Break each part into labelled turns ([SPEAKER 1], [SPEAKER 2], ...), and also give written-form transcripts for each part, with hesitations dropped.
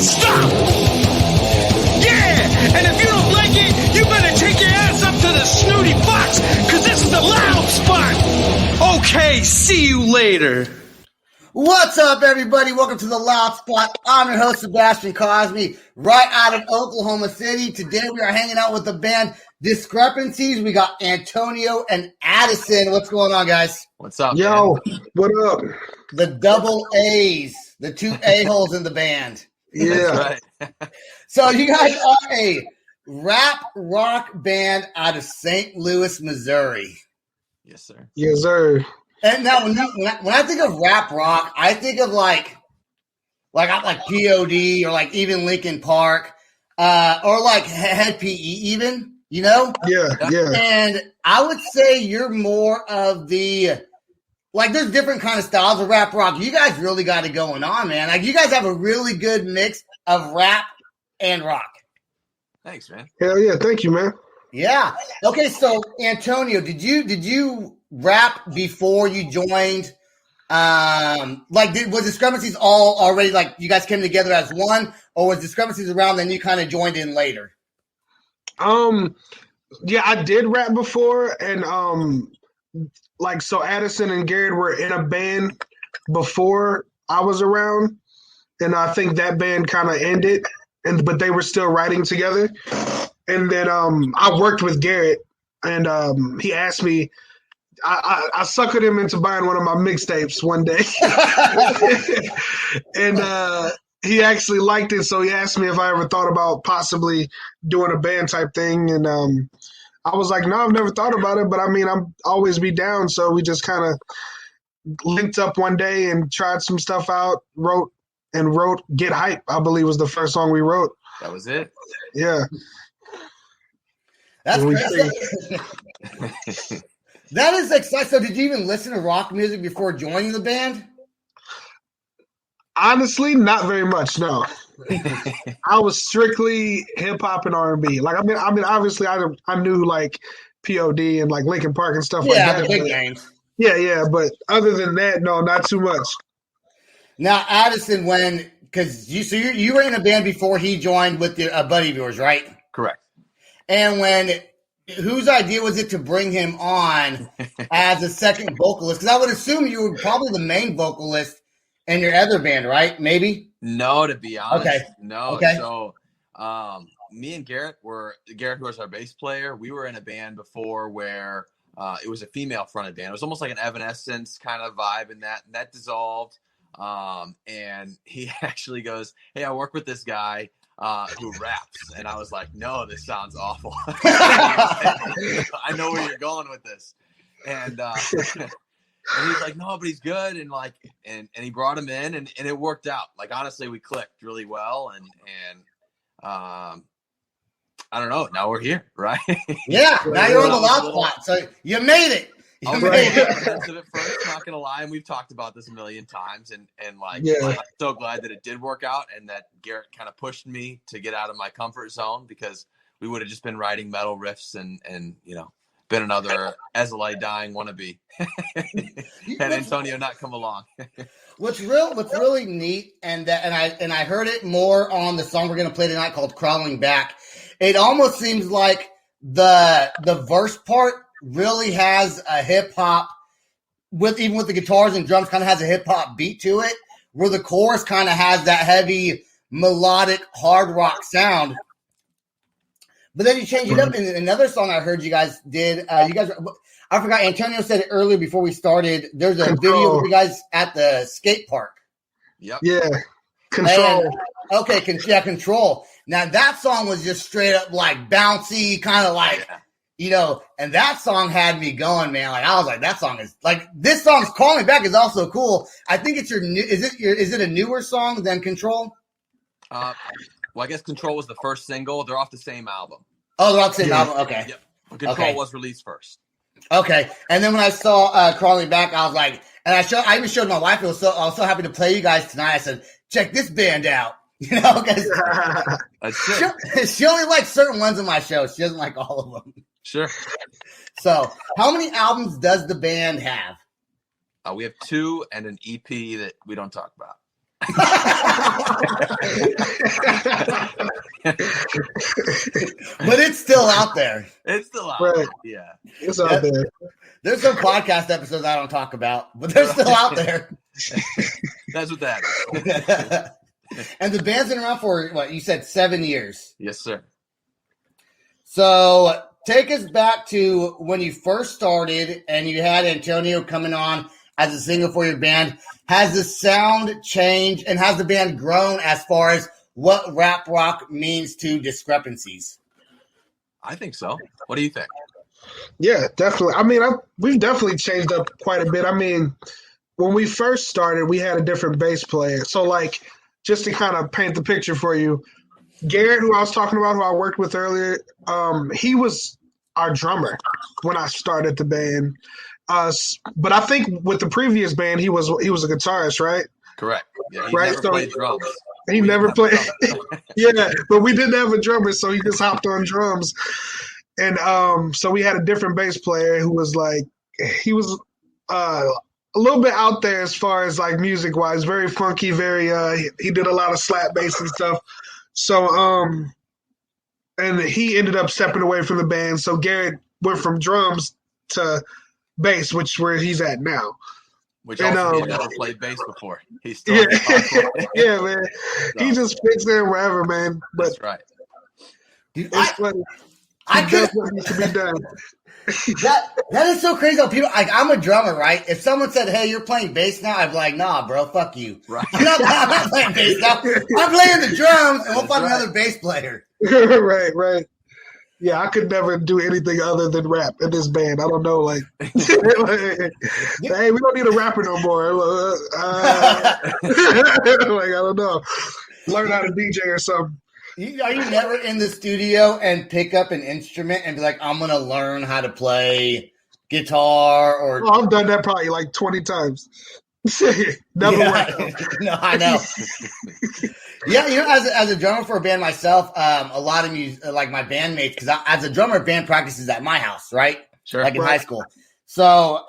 [SPEAKER 1] stop! Yeah! And if you don't like it, you better take your ass up to the Snooty Fox, because this is the loud spot! Okay, see you later.
[SPEAKER 2] What's up, everybody? Welcome to the Loud Spot. I'm your host, Sebastian Cosby, right out of Oklahoma City. Today we are hanging out with the band Discrepancies. We got Antonio and Addison. What's going on, guys?
[SPEAKER 3] What's up,
[SPEAKER 4] Yo,
[SPEAKER 3] man?
[SPEAKER 4] what up?
[SPEAKER 2] The double A's, the two A-holes in the band.
[SPEAKER 4] Yeah.
[SPEAKER 3] That's right.
[SPEAKER 2] So you guys are a rap rock band out of St. Louis, Missouri.
[SPEAKER 3] Yes, sir.
[SPEAKER 4] Yes, sir.
[SPEAKER 2] And now, when I think of rap rock, I think of like POD or like even Linkin Park, or like Head PE even, you know?
[SPEAKER 4] Yeah.
[SPEAKER 2] And I would say you're more of the, like, there's different kind of styles of rap rock. You guys really got it going on, man. Like, you guys have a really good mix of rap and rock.
[SPEAKER 3] Thanks, man.
[SPEAKER 4] Hell yeah. Thank you, man.
[SPEAKER 2] Yeah. Okay, so Antonio, did you rap before you joined? Was Discrepancies all already, like, you guys came together as one, or was Discrepancies around then you kind of joined in later?
[SPEAKER 4] Yeah, I did rap before, and so Addison and Garrett were in a band before I was around, and I think that band kind of ended, but they were still writing together. And then I worked with Garrett, and he asked me. I suckered him into buying one of my mixtapes one day, and he actually liked it. So he asked me if I ever thought about possibly doing a band type thing, and I was like, "No, I've never thought about it, but I mean, I'm always be down." So we just kind of linked up one day and tried some stuff out. Wrote "Get Hype," I believe was the first song we wrote.
[SPEAKER 3] That was it.
[SPEAKER 4] Yeah.
[SPEAKER 2] That's crazy. That is exciting. So did you even listen to rock music before joining the band?
[SPEAKER 4] Honestly, not very much, no. I was strictly hip hop and R&B. Like, I mean, obviously, I knew like POD and like Linkin Park and stuff like that.
[SPEAKER 2] Yeah, the big names.
[SPEAKER 4] Yeah, but other than that, no, not too much.
[SPEAKER 2] Now, Addison, because you were in a band before he joined with a buddy of yours, right?
[SPEAKER 3] Correct.
[SPEAKER 2] And whose idea was it to bring him on as a second vocalist? Because I would assume you were probably the main vocalist in your other band, right? Maybe?
[SPEAKER 3] No, to be honest.
[SPEAKER 2] Okay.
[SPEAKER 3] No.
[SPEAKER 2] Okay.
[SPEAKER 3] So me and Garrett, who was our bass player, we were in a band before where it was a female-fronted band. It was almost like an Evanescence kind of vibe, and that dissolved. And he actually goes, "Hey, I work with this guy who raps," and I was like, "No, this sounds awful." I know where you're going with this, and he's like, "No, but he's good," and he brought him in, and it worked out. Like, honestly, we clicked really well, and I don't know. Now we're here, right?
[SPEAKER 2] Yeah, now you're on the Loud Spot, so you made it.
[SPEAKER 3] I was apprehensive at first, not gonna lie, and we've talked about this a million times, and I'm so glad that it did work out, and that Garrett kind of pushed me to get out of my comfort zone, because we would have just been writing metal riffs and been another Ezeli dying wannabe, and Antonio not come along.
[SPEAKER 2] What's really neat, and I heard it more on the song we're gonna play tonight called "Crawling Back." It almost seems like the verse part really has a hip hop even with the guitars and drums, kind of has a hip hop beat to it, where the chorus kind of has that heavy melodic hard rock sound. But then you change it up in another song I heard you guys did. I forgot, Antonio said it earlier before we started. There's a video of you guys at the skate park.
[SPEAKER 3] Yep.
[SPEAKER 4] Yeah. Control.
[SPEAKER 2] Control. Now that song was just straight up like bouncy, kind of like, and that song had me going, man. Like, I was like, that song is like, this song's "Calling Back" is also cool. I think it's is it a newer song than Control?
[SPEAKER 3] Well, I guess Control was the first single. They're off the same album.
[SPEAKER 2] Oh, they're off the same album. Okay.
[SPEAKER 3] Yep. Control was released first.
[SPEAKER 2] Okay. And then when I saw Crawling Back, I was like, and I even showed my wife. I was so happy to play you guys tonight. I said, check this band out. Because she only likes certain ones of my shows. She doesn't like all of them.
[SPEAKER 3] Sure.
[SPEAKER 2] So, how many albums does the band have?
[SPEAKER 3] We have 2 and an EP that we don't talk about.
[SPEAKER 2] out there.
[SPEAKER 3] It's still out.
[SPEAKER 4] Right.
[SPEAKER 3] Yeah.
[SPEAKER 4] It's out there.
[SPEAKER 2] There's some podcast episodes I don't talk about, but they're still out there.
[SPEAKER 3] That's what that is.
[SPEAKER 2] And the band's been around for, what, you said 7 years.
[SPEAKER 3] Yes, sir.
[SPEAKER 2] So take us back to when you first started and you had Antonio coming on as a singer for your band. Has the sound changed and has the band grown as far as what rap rock means to Discrepancies?
[SPEAKER 3] I think so. What do you think?
[SPEAKER 4] Yeah, definitely. I mean, we've definitely changed up quite a bit. I mean, when we first started, we had a different bass player. So, like, just to kind of paint the picture for you, Garrett, who I was talking about, who I worked with earlier, he was our drummer when I started the band. But I think with the previous band, he was a guitarist, right?
[SPEAKER 3] Correct. Yeah, he
[SPEAKER 4] Right,
[SPEAKER 3] never
[SPEAKER 4] so-
[SPEAKER 3] played drums.
[SPEAKER 4] He never played. Yeah, but we didn't have a drummer, so he just hopped on drums. And so we had a different bass player who was like, he was a little bit out there as far as like music wise, very funky, very he did a lot of slap bass and stuff. So and he ended up stepping away from the band. So Garrett went from drums to bass, which where he's at now.
[SPEAKER 3] Which
[SPEAKER 4] And,
[SPEAKER 3] also he never played bass before. He's still
[SPEAKER 4] Yeah, yeah, man.
[SPEAKER 3] So,
[SPEAKER 4] He just fits in wherever, man. But
[SPEAKER 3] that's right.
[SPEAKER 2] Dude,
[SPEAKER 4] it's funny.
[SPEAKER 2] I
[SPEAKER 4] He
[SPEAKER 2] could.
[SPEAKER 4] does what needs to be done.
[SPEAKER 2] That is so crazy. Though. People, like, I'm a drummer, right? If someone said, "Hey, you're playing bass now," I'd be like, "Nah, bro, fuck you.
[SPEAKER 3] Right.
[SPEAKER 2] I'm not playing bass now. I'm playing the drums, and we'll find
[SPEAKER 3] That's right.
[SPEAKER 2] another bass player."
[SPEAKER 4] Right. Yeah, I could never do anything other than rap in this band. I don't know, like, hey, we don't need a rapper no more. Like, I don't know. Learn how to DJ or something.
[SPEAKER 2] Are you never in the studio and pick up an instrument and be like, "I'm gonna learn how to play guitar"? Or
[SPEAKER 4] Oh, I've done that probably like 20 times. Never
[SPEAKER 2] Yeah.
[SPEAKER 4] went out.
[SPEAKER 2] No, I know. Yeah, as a drummer for a band myself, a lot of music, like my bandmates, because as a drummer, band practices at my house, right?
[SPEAKER 3] Sure.
[SPEAKER 2] Like in
[SPEAKER 4] Right.
[SPEAKER 2] high school. So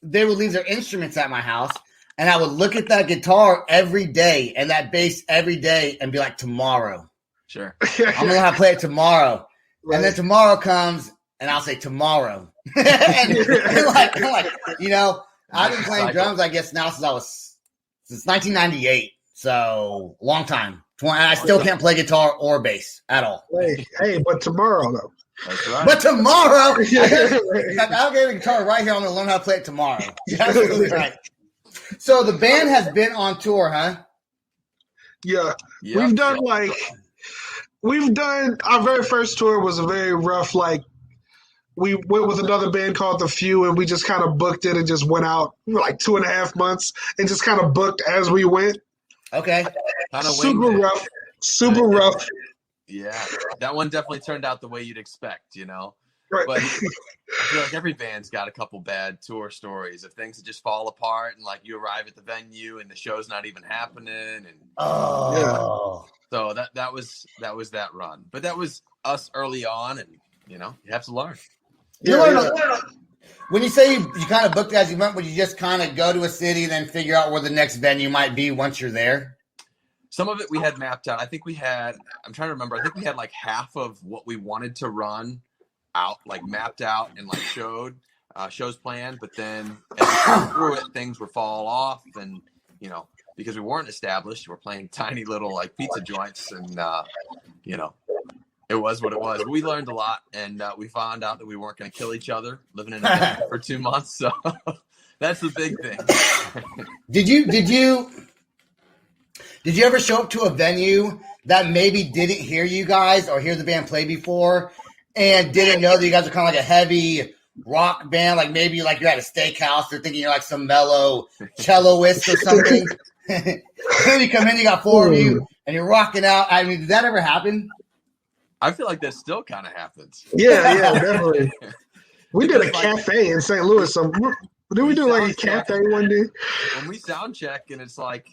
[SPEAKER 2] they would leave their instruments at my house, and I would look at that guitar every day and that bass every day and be like, tomorrow.
[SPEAKER 3] Sure.
[SPEAKER 2] I'm going to have to play it tomorrow.
[SPEAKER 4] Right.
[SPEAKER 2] And then tomorrow comes, and I'll say tomorrow. and like, you know, I've been playing
[SPEAKER 3] Cycle.
[SPEAKER 2] drums, I guess, now since 1998. So, long time. And I still can't play guitar or bass at all.
[SPEAKER 4] Hey, but tomorrow, though.
[SPEAKER 3] That's right.
[SPEAKER 2] But tomorrow,
[SPEAKER 4] Yeah.
[SPEAKER 2] I'll get a guitar right here. I'm going to learn how to play it tomorrow. You're absolutely right. So, the band has been on tour, huh?
[SPEAKER 4] Yeah.
[SPEAKER 3] Yep.
[SPEAKER 4] We've done our very first tour was a very rough, like, we went with another band called The Few, and we just kind of booked it and just went out for like 2.5 months and just kind of booked as we went.
[SPEAKER 2] Okay.
[SPEAKER 3] Kind of
[SPEAKER 4] Super rough. Super rough.
[SPEAKER 3] Yeah, that one definitely turned out the way you'd expect, you know.
[SPEAKER 4] Right.
[SPEAKER 3] But I feel like every band's got a couple bad tour stories of things that just fall apart, and like you arrive at the venue and the show's not even happening, and
[SPEAKER 2] Oh.
[SPEAKER 3] so that was that run. But that was us early on, and you know you have to learn.
[SPEAKER 2] You
[SPEAKER 4] Yeah,
[SPEAKER 2] learn
[SPEAKER 4] yeah.
[SPEAKER 2] When you say you kind of booked as you went, would you just kind of go to a city and then figure out where the next venue might be once you're there?
[SPEAKER 3] Some of it we had mapped out. I think we had. I'm trying to remember. I think we had like half of what we wanted to run out, like mapped out and like shows planned. But then as we went through it, things would fall off, and you know because we weren't established, we're playing tiny little like pizza joints, and you know it was what it was. But we learned a lot, and we found out that we weren't going to kill each other living in a van for 2 months. So that's the big thing.
[SPEAKER 2] Did you ever show up to a venue that maybe didn't hear you guys or hear the band play before and didn't know that you guys are kind of like a heavy rock band? Like maybe like you're at a steakhouse, they're thinking you're like some mellow celloist or something. And then you come in, you got 4 of you, and you're rocking out. I mean, did that ever happen?
[SPEAKER 3] I feel like that still kind of happens.
[SPEAKER 4] Yeah, definitely. We did a
[SPEAKER 3] Because, like,
[SPEAKER 4] cafe in St. Louis. Did we do like a cafe one day?
[SPEAKER 3] when we sound check and it's like,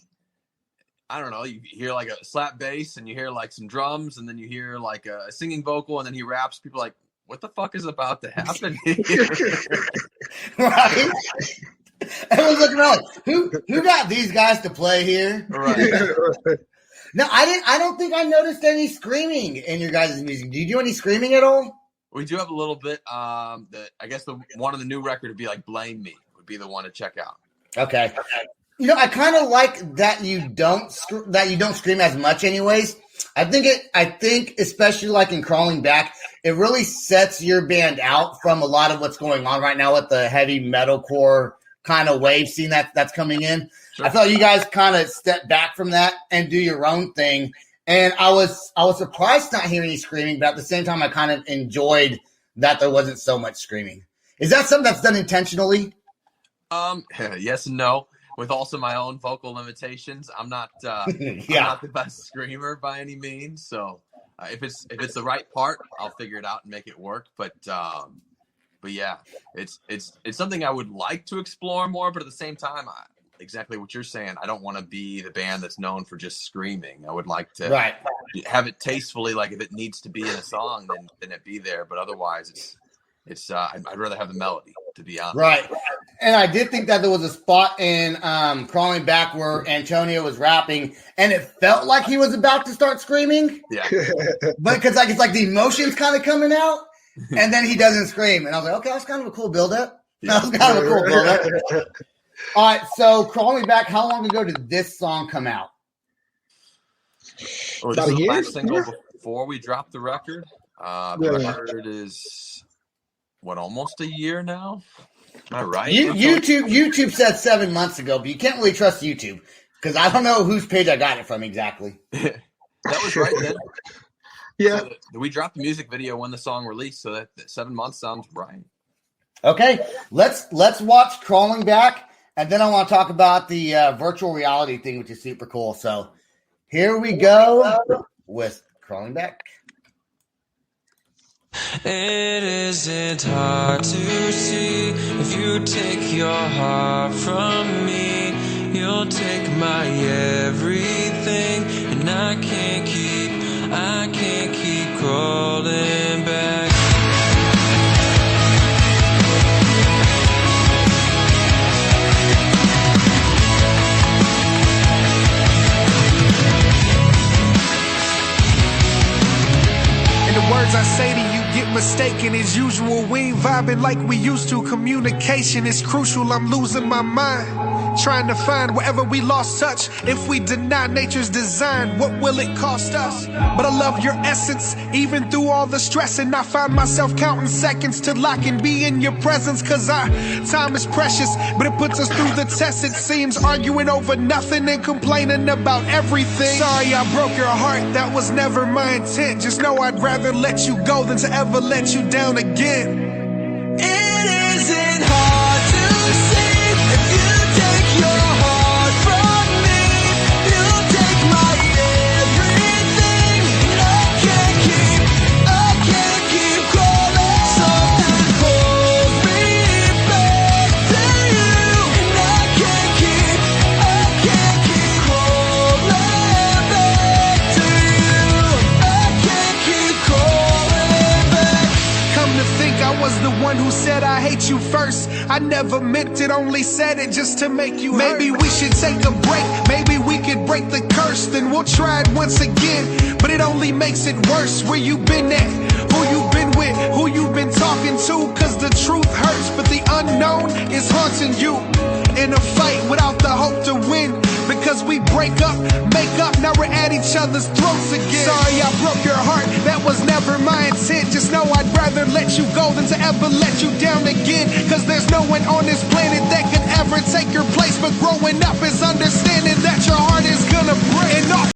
[SPEAKER 3] I don't know, you hear like a slap bass and you hear like some drums and then you hear like a singing vocal and then he raps. People are like, what the fuck is about to happen here?
[SPEAKER 2] Right? Everyone's looking around like, who got these guys to play here?
[SPEAKER 3] Right.
[SPEAKER 2] No, I don't think I noticed any screaming in your guys' music. Do you do any screaming at all?
[SPEAKER 3] We do have a little bit. I guess the one of the new record would be like "Blame Me" would be the one to check out.
[SPEAKER 2] Okay. I kind of like that you don't scream as much, anyways. I think especially like in Crawling Back, it really sets your band out from a lot of what's going on right now with the heavy metalcore kind of wave scene that's coming in. Sure. I thought you guys kind of step back from that and do your own thing. And I was surprised not hearing any screaming, but at the same time, I kind of enjoyed that there wasn't so much screaming. Is that something that's done intentionally?
[SPEAKER 3] Yes and no. With also my own vocal limitations, I'm not I'm not the best screamer by any means. So if it's the right part, I'll figure it out and make it work. But yeah, it's something I would like to explore more. But at the same time, exactly what you're saying, I don't want to be the band that's known for just screaming. I would like to have it tastefully, like if it needs to be in a song, then it be there. But otherwise, I'd rather have the melody, to be honest. Right.
[SPEAKER 2] And I did think that there was a spot in Crawling Back where Antonio was rapping, and it felt like he was about to start screaming.
[SPEAKER 3] Yeah.
[SPEAKER 2] But because it's like the emotions kind of coming out, and then he doesn't scream. And I was like, okay, that's kind of a cool build-up. That was kind of a cool build-up. All right, so Crawling Back, how long ago did this song come out?
[SPEAKER 3] This is the last single before we dropped the record. The record is, almost a year now? Am I right?
[SPEAKER 2] YouTube said 7 months ago, but you can't really trust YouTube because I don't know whose page I got it from exactly.
[SPEAKER 3] That was right then.
[SPEAKER 4] Yeah.
[SPEAKER 3] So we dropped the music video when the song released, so that 7 months sounds right.
[SPEAKER 2] Okay, let's watch Crawling Back. And then I want to talk about the virtual reality thing, which is super cool. So here we go with Crawling Back.
[SPEAKER 5] It isn't hard to see if you take your heart from me. You'll take my everything, and I can't keep crawling back.
[SPEAKER 6] Words I say to you get mistaken as usual. We ain't vibing like we used to. Communication is crucial. I'm losing my mind, trying to find wherever we lost touch. If we deny nature's design, what will it cost us? But I love your essence, even through all the stress. And I find myself counting seconds till I can be in your presence. Cause our time is precious, but it puts us through the test. It seems arguing over nothing and complaining about everything. Sorry I broke your heart, that was never my intent. Just know I'd rather let you go than to ever let you down again.
[SPEAKER 5] It isn't hard to see if you take your heart from me. You'll take my everything, and I can't keep crawling. Something pulls me back to you, and I can't keep crawling back to you. I can't keep crawling back.
[SPEAKER 6] Come to think, I was the one who said I hate you first. I never meant it, only said it just to make you hurt. Maybe we should take a break, maybe we could break the curse. Then we'll try it once again, but it only makes it worse. Where you been at? Who you been with? Who you been talking to? Cause the truth hurts, but the unknown is haunting you. In a fight without the hope to win, because we break up, make up, now we're at each other's throats again. Sorry I broke your heart, that was never my intent. Just know I'd rather let you go than to ever let you down again. Cause there's no one on this planet that could ever take your place. But growing up is understanding that your heart is gonna break. And all